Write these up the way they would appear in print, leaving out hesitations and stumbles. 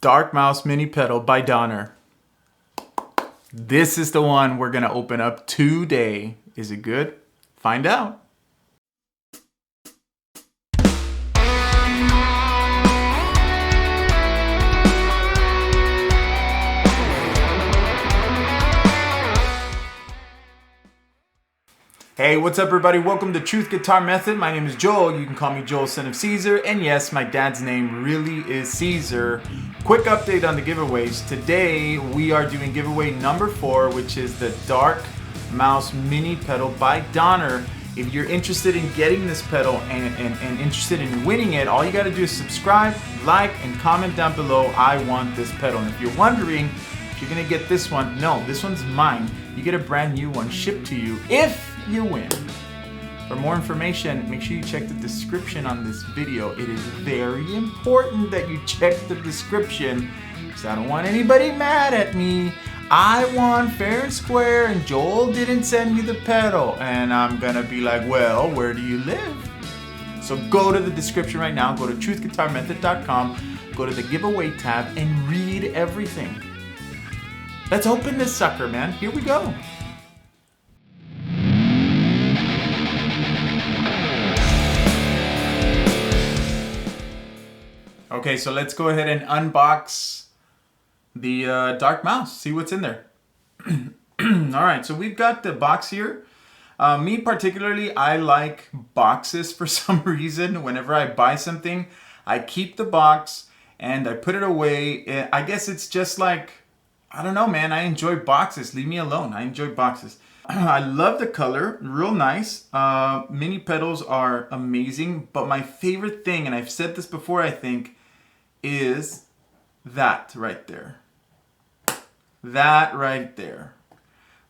Dark Mouse Mini Pedal by Donner. This is the one we're gonna open up today. Is it good? Find out. Hey, what's up everybody? Welcome to Truth Guitar Method. My name is Joel. You can call me Joel, son of Caesar. And yes, my dad's name really is Caesar. Quick update on the giveaways. Today, we are doing giveaway number 4, which is the Dark Mouse Mini Pedal by Donner. If you're interested in getting this pedal and interested in winning it, all you gotta do is subscribe, like, and comment down below, I want this pedal. And if you're wondering if you're gonna get this one, no, this one's mine. You get a brand new one shipped to you if you win. For more information, make sure you check the description on this video. It is very important that you check the description because I don't want anybody mad at me. I won fair and square and Joel didn't send me the pedal. And I'm gonna be like, well, where do you live? So go to the description right now, go to truthguitarmethod.com, go to the giveaway tab and read everything. Let's open this sucker, man. Here we go. Okay, so let's go ahead and unbox the Dark Mouse, see what's in there. All right, so we've got the box here. Me particularly, I like boxes for some reason. Whenever I buy something, I keep the box and I put it away. I guess it's just like, I don't know, man, I enjoy boxes. Leave me alone, I enjoy boxes. I love the color, real nice. Mini pedals are amazing, but my favorite thing, and I've said this before, I think, is that right there. That right there.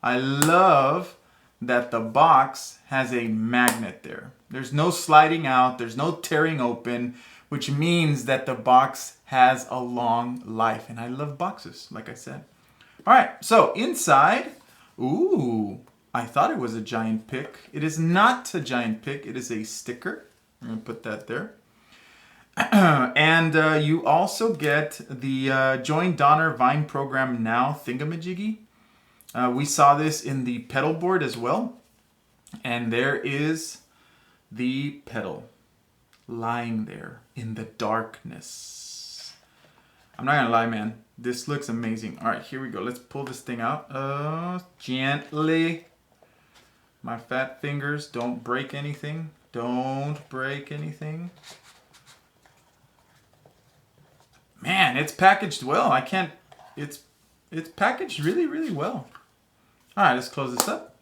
I love that the box has a magnet there. There's no sliding out, there's no tearing open, which means that the box has a long life. And I love boxes, like I said. All right, so inside, ooh, I thought it was a giant pick. It is not a giant pick, it is a sticker. I'm gonna put that there. And you also get the Join Donner Vine Program Now thingamajiggy. We saw this in the pedal board as well. And there is the pedal lying there in the darkness. I'm not gonna lie, man. This looks amazing. All right, here we go. Let's pull this thing out. Gently. My fat fingers, don't break anything. Don't break anything. Man, it's packaged well. It's packaged really, really well. All right, let's close this up.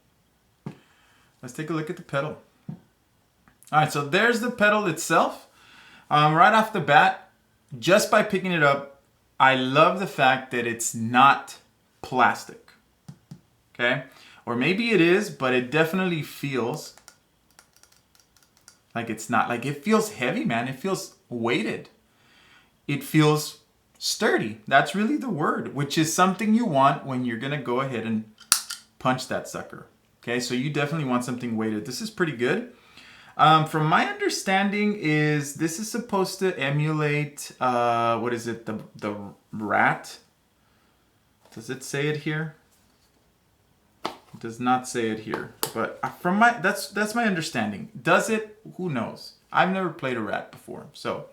Let's take a look at the pedal. All right, so there's the pedal itself. Right off the bat, just by picking it up, I love the fact that it's not plastic, okay? Or maybe it is, but it definitely feels like it's not. Like it feels heavy, man. It feels weighted. It feels sturdy. That's really the word, which is something you want when you're gonna go ahead and punch that sucker. Okay, so you definitely want something weighted. This is pretty good. From my understanding is this is supposed to emulate, what is it, the rat? Does it say it here? It does not say it here, but from that's my understanding. Does it? Who knows? I've never played a rat before, so.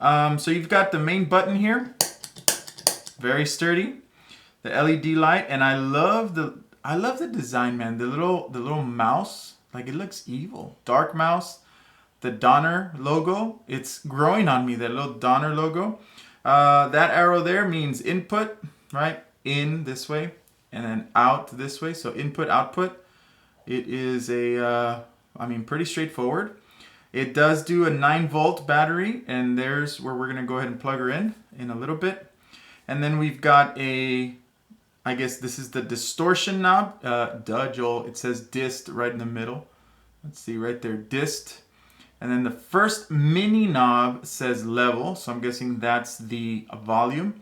So you've got the main button here, very sturdy. The LED light, and I love the design, man. The little mouse, like it looks evil. Dark Mouse, the Donner logo. It's growing on me. That little Donner logo. That arrow there means input, right? In this way, and then out this way. So input, output. It is pretty straightforward. It does do a 9-volt battery, and there's where we're gonna go ahead and plug her in a little bit. And then we've got I guess this is the distortion knob. Duh, Joel, it says dist right in the middle. Let's see, right there, dist. And then the first mini knob says level, so I'm guessing that's the volume.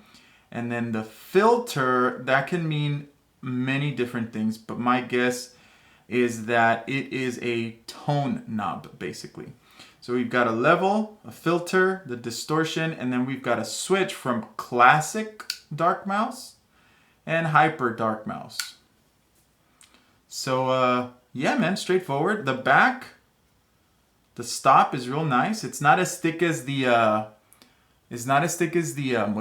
And then the filter, that can mean many different things, but my guess is that it is a tone knob, basically. So we've got a level, a filter, the distortion, and then we've got a switch from classic dark mouse and hyper dark mouse. So yeah, man, straightforward. The back, the stop is real nice. It's not as thick as the what do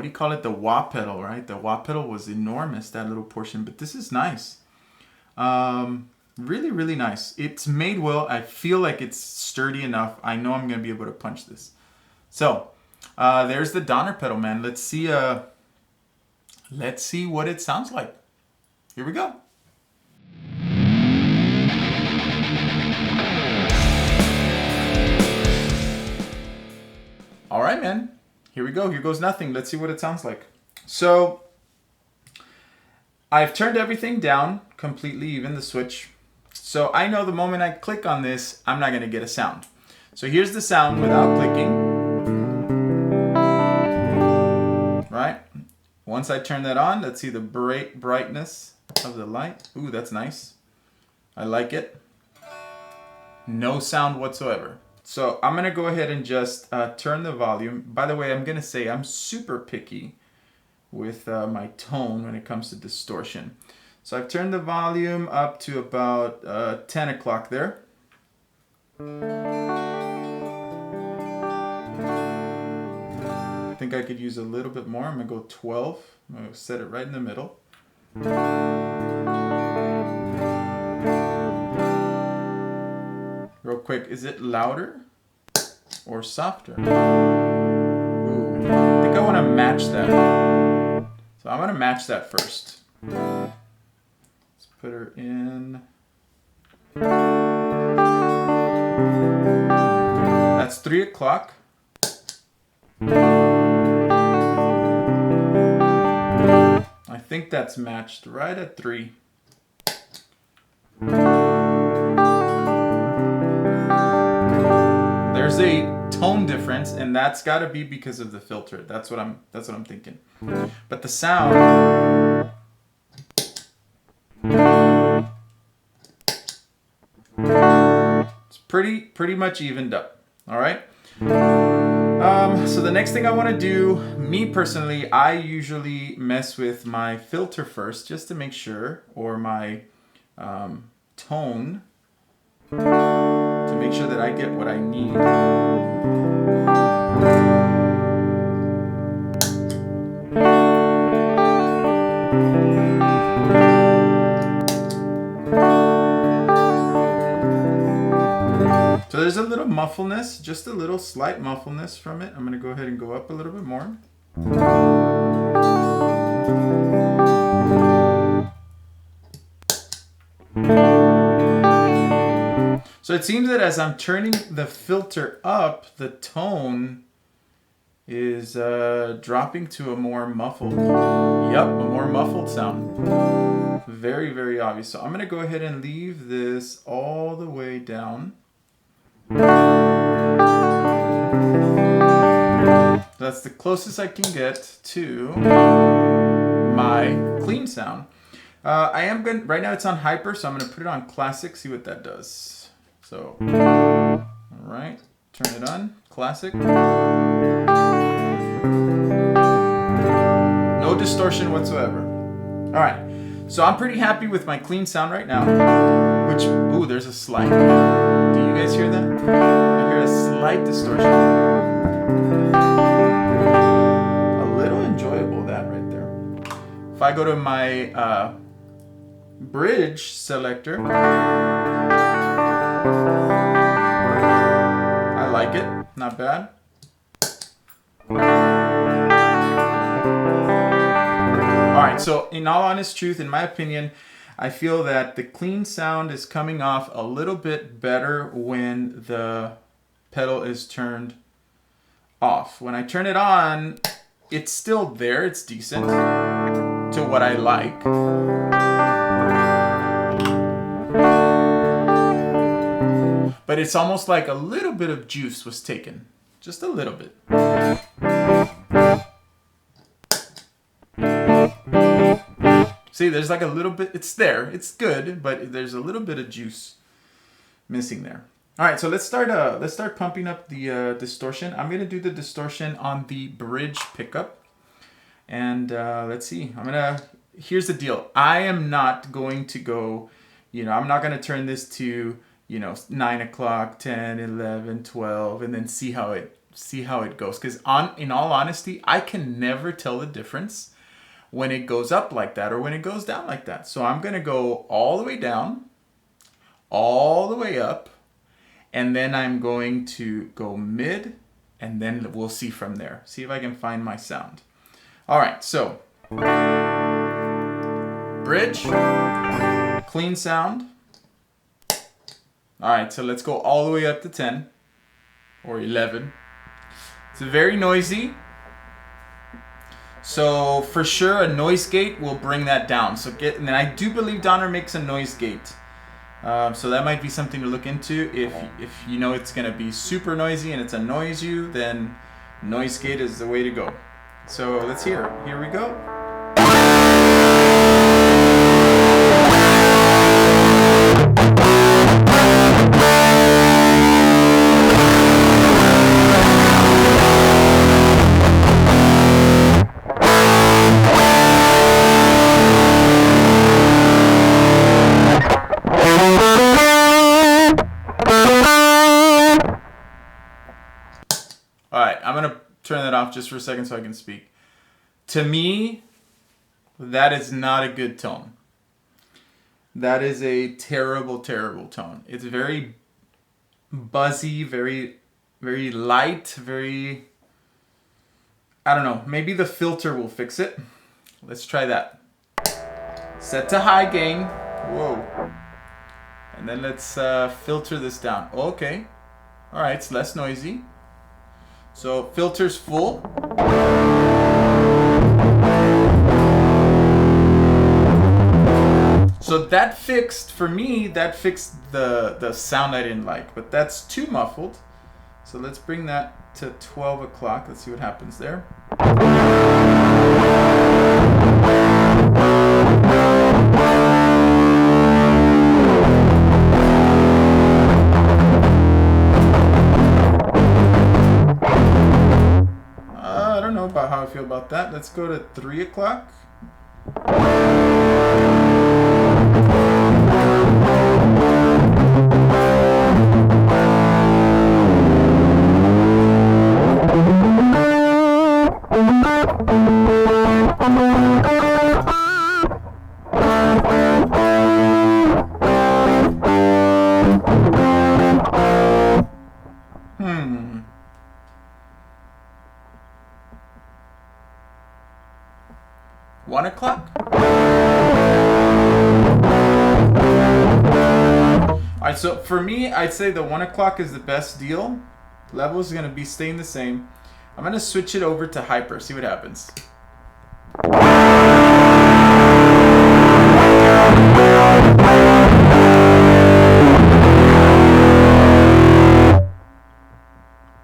you call it? The wah pedal, right? The wah pedal was enormous, that little portion, but this is nice. Really, really nice. It's made well. I feel like it's sturdy enough. I know I'm gonna be able to punch this. So there's the Donner pedal, man. Let's see what it sounds like. Here we go. All right, man. Here we go. Here goes nothing. Let's see what it sounds like. So I've turned everything down completely, even the switch. So I know the moment I click on this, I'm not going to get a sound. So here's the sound without clicking. Right? Once I turn that on, let's see the brightness of the light. Ooh, that's nice. I like it. No sound whatsoever. So I'm going to go ahead and just turn the volume. By the way, I'm going to say I'm super picky with my tone when it comes to distortion. So I've turned the volume up to about 10 o'clock there. I think I could use a little bit more. I'm going to go 12. I'm going to set it right in the middle. Real quick, is it louder or softer? Ooh, I think I want to match that. So I'm going to match that first. Let's put her in. That's 3 o'clock. I think that's matched right at 3. There's a tone difference, and that's got to be because of the filter. That's what I'm thinking. But the sound, it's pretty much evened up. All right. So the next thing I want to do, me personally, I usually mess with my filter first, just to make sure, or my tone, to make sure that I get what I need. So there's a little muffleness, just a little slight muffleness from it. I'm going to go ahead and go up a little bit more. So it seems that as I'm turning the filter up, the tone is dropping to a more muffled, a more muffled sound. Very, very obvious. So I'm going to go ahead and leave this all the way down. That's the closest I can get to my clean sound. I am going right now. It's on hyper, so I'm going to put it on classic. See what that does. So, all right, turn it on classic. No distortion whatsoever. All right, so I'm pretty happy with my clean sound right now. Which, ooh, there's a slight. Do you guys hear that? I hear a slight distortion. A little enjoyable, that right there. If I go to my bridge selector, I like it, not bad. Alright, so in all honest truth, in my opinion, I feel that the clean sound is coming off a little bit better when the pedal is turned off. When I turn it on, it's still there, it's decent to what I like. But it's almost like a little bit of juice was taken. Just a little bit. See, there's like a little bit, it's there, it's good, but there's a little bit of juice missing there. All right, so let's start pumping up the distortion. I'm gonna do the distortion on the bridge pickup, and let's see. Here's the deal. I am not going to go, I'm not gonna turn this to 9 o'clock, 10, 11, 12, and then see how it goes. Because in all honesty, I can never tell the difference when it goes up like that or when it goes down like that. So I'm gonna go all the way down, all the way up, and then I'm going to go mid, and then we'll see from there. See if I can find my sound. All right, so bridge, clean sound. All right, so let's go all the way up to 10 or 11. It's very noisy. So for sure, a noise gate will bring that down. And then I do believe Donner makes a noise gate. So that might be something to look into. If you know it's gonna be super noisy and it's annoys you, then noise gate is the way to go. So let's hear. Here we go. All right, I'm gonna turn that off just for a second so I can speak. To me, that is not a good tone. That is a terrible, terrible tone. It's very buzzy, very, very light, very, I don't know, maybe the filter will fix it. Let's try that. Set to high gain. Whoa. And then let's filter this down. Okay. All right, it's less noisy. So filter's full. So that fixed, for me, that fixed the sound I didn't like, but that's too muffled. So let's bring that to 12 o'clock. Let's see what happens there. I don't know about how I feel about that. Let's go to 3 o'clock. One o'clock. Alright, so for me, I'd say the 1 o'clock is the best deal. Level is going to be staying the same. I'm going to switch it over to hyper, see what happens.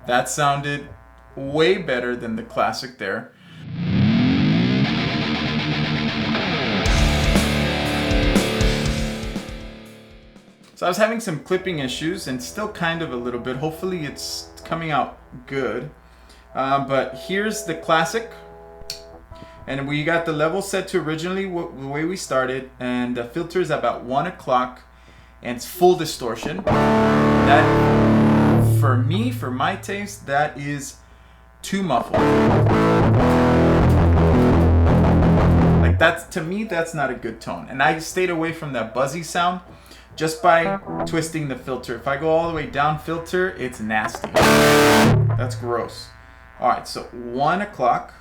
That sounded way better than the classic there. So I was having some clipping issues and still kind of a little bit. Hopefully it's coming out good. But here's the classic. And we got the level set to originally the way we started. And the filter is about 1 o'clock. And it's full distortion. That, for me, for my taste, that is too muffled. Like to me, that's not a good tone. And I stayed away from that buzzy sound just by twisting the filter. If I go all the way down filter, it's nasty. That's gross. All right, so 1 o'clock.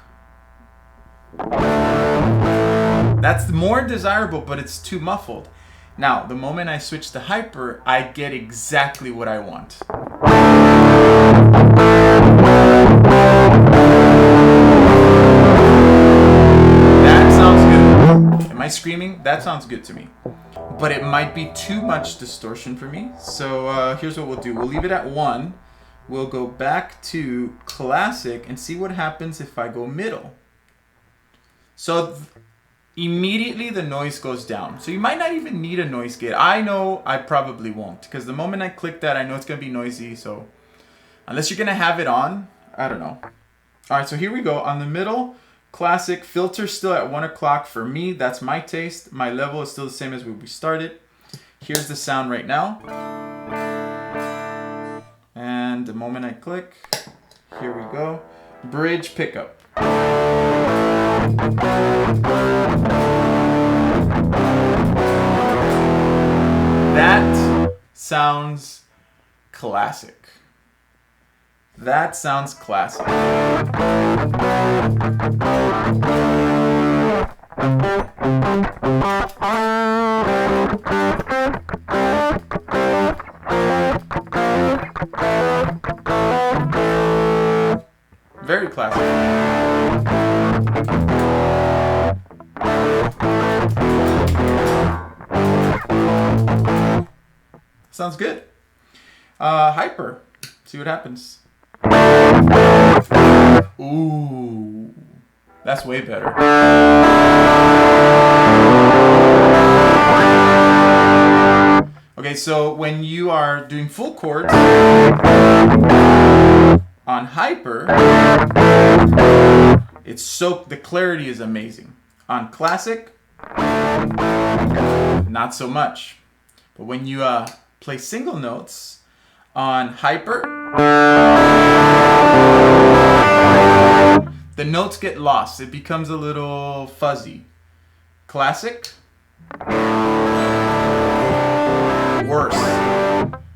That's more desirable, but it's too muffled. Now, the moment I switch to hyper, I get exactly what I want. That sounds good. Am I screaming? That sounds good to me. But it might be too much distortion for me. So here's what we'll do. We'll leave it at 1. We'll go back to classic and see what happens if I go middle. So immediately the noise goes down. So you might not even need a noise gate. I know I probably won't, because the moment I click that, I know it's going to be noisy. So unless you're going to have it on, I don't know. All right, so here we go. On the middle, classic. Filter still at 1 o'clock for me. That's my taste. My level is still the same as when we started. Here's the sound right now. And the moment I click, here we go. Bridge pickup. That sounds classic. That sounds classic. Very classic. Sounds good. Hyper. See what happens. Ooh, that's way better. Okay, so when you are doing full chords on hyper, it's so the clarity is amazing. On classic, not so much. But when you play single notes on hyper, the notes get lost. It becomes a little fuzzy. Classic, worse.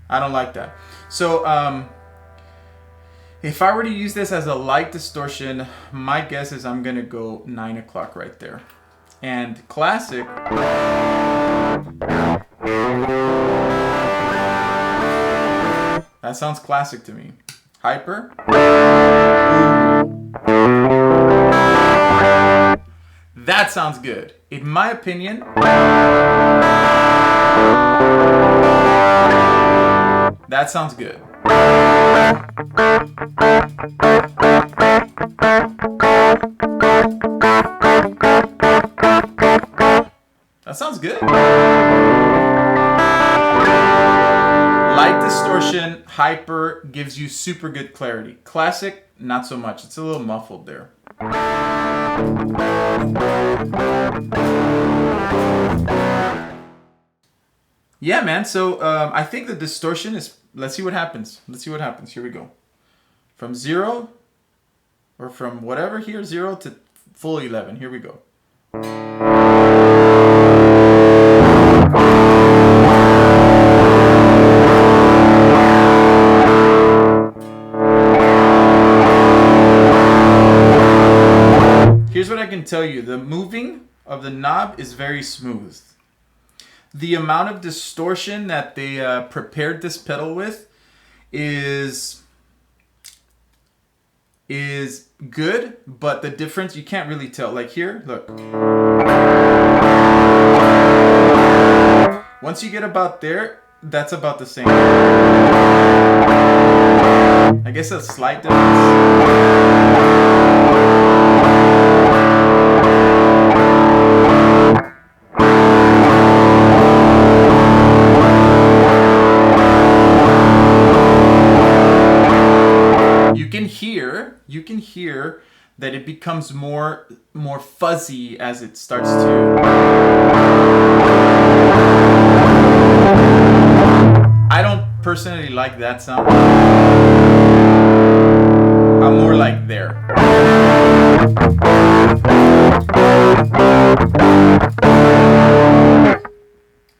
I don't like that. So if I were to use this as a light distortion, my guess is I'm gonna go 9 o'clock right there. And classic, that sounds classic to me. Hyper, that sounds good. In my opinion, that sounds good. That sounds good. Light distortion, hyper gives you super good clarity. Classic, not so much. It's a little muffled there. Yeah, man. So I think the distortion is. Let's see what happens. Let's see what happens. Here we go. From 0, or from whatever here, 0 to full 11. Here we go. Here's what I can tell you. The moving of the knob is very smooth. The amount of distortion that they prepared this pedal with is good, but the difference, you can't really tell. Like here, look. Once you get about there, that's about the same. I guess a slight difference. You can hear that it becomes more fuzzy as it starts to. I don't personally like that sound. I'm more like there.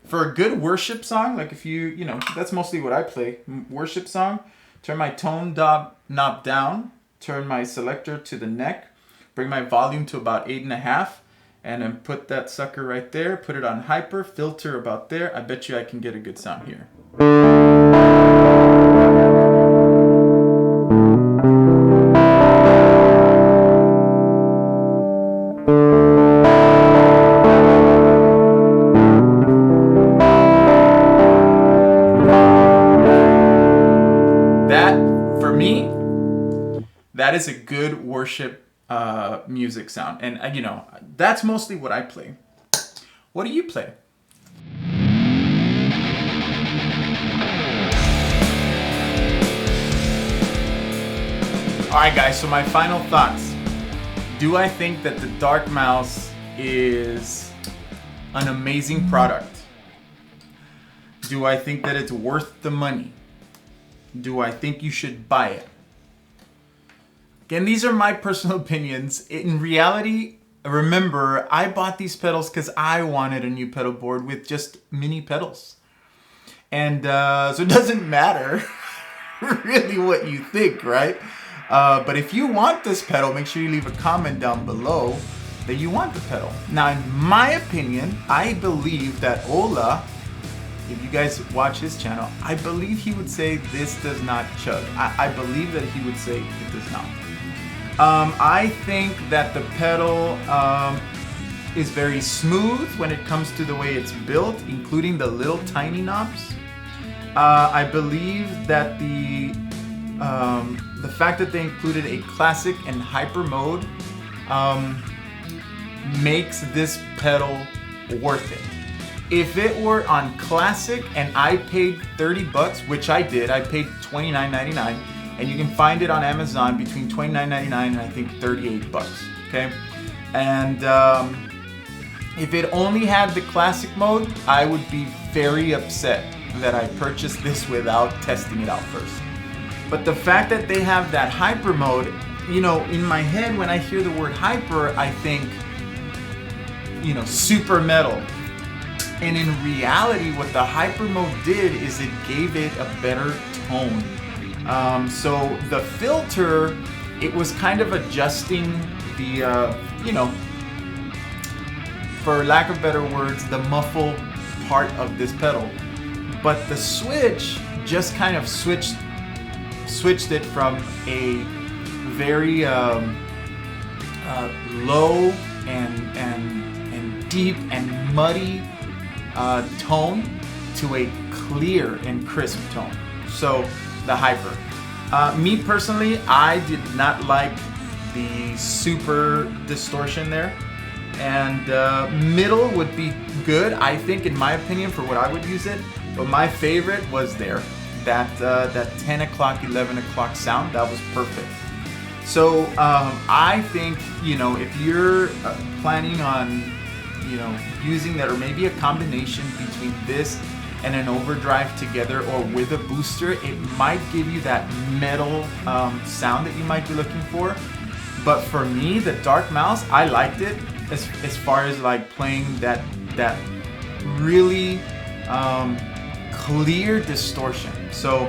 For a good worship song, like if you know, that's mostly what I play. Worship song, turn my tone knob down. Turn my selector to the neck, bring my volume to about 8.5, and then put that sucker right there, put it on hyper, filter about there. I bet you I can get a good sound here. That, for me, that is a good worship music sound. And you know, that's mostly what I play. What do you play? Alright guys, so my final thoughts. Do I think that the Dark Mouse is an amazing product? Do I think that it's worth the money? Do I think you should buy it? Again, these are my personal opinions. In reality, remember, I bought these pedals because I wanted a new pedal board with just mini pedals. And so it doesn't matter really what you think, right? But if you want this pedal, make sure you leave a comment down below that you want the pedal. Now, in my opinion, I believe that Ola, if you guys watch his channel, I believe he would say this does not chug. I believe that he would say it does not. I think that the pedal is very smooth when it comes to the way it's built, including the little tiny knobs. I believe that the fact that they included a classic and hyper mode makes this pedal worth it. If it were on classic and I paid $30, which I did, I paid $29.99, and you can find it on Amazon between $29.99 and I think $38, okay? And if it only had the classic mode, I would be very upset that I purchased this without testing it out first. But the fact that they have that hyper mode, you know, in my head when I hear the word hyper, I think, you know, super metal. And in reality, what the hyper mode did is it gave it a better tone. So the filter, it was kind of adjusting the, you know, for lack of better words, the muffle part of this pedal. But the switch just kind of switched it from a very low and deep and muddy tone to a clear and crisp tone. So the hyper. Me personally, I did not like the super distortion there. And middle would be good, I think, in my opinion, for what I would use it. But my favorite was there. That 10 o'clock, 11 o'clock sound, that was perfect. So I think, you know, if you're planning on, you know, using that, or maybe a combination between this and an overdrive together, or with a booster, it might give you that metal sound that you might be looking for. But for me, the Dark Mouse, I liked it as far as like playing that really clear distortion. So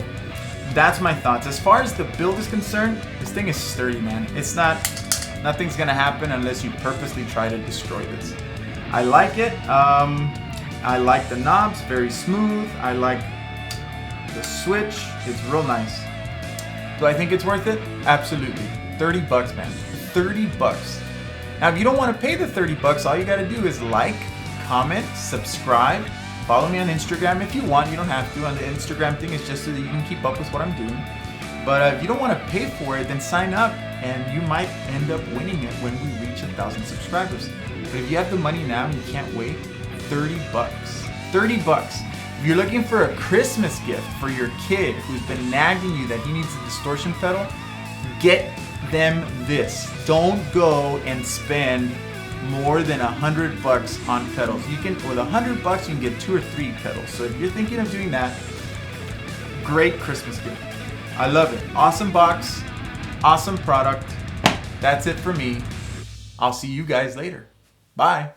that's my thoughts. As far as the build is concerned, this thing is sturdy, man. It's nothing's gonna happen unless you purposely try to destroy this. I like it. I like the knobs, very smooth. I like the switch, it's real nice. Do I think it's worth it? Absolutely. $30, man. $30. Now, if you don't want to pay the $30, all you got to do is like, comment, subscribe, follow me on Instagram if you want. You don't have to. On the Instagram thing, it's just so that you can keep up with what I'm doing. But if you don't want to pay for it, then sign up, and you might end up winning it when we reach 1,000 subscribers. But if you have the money now and you can't wait, $30. $30. If you're looking for a Christmas gift for your kid who's been nagging you that he needs a distortion pedal, get them this. Don't go and spend more than $100 on pedals. You can, with $100, you can get 2 or 3 pedals. So if you're thinking of doing that, great Christmas gift. I love it. Awesome box, awesome product. That's it for me. I'll see you guys later. Bye.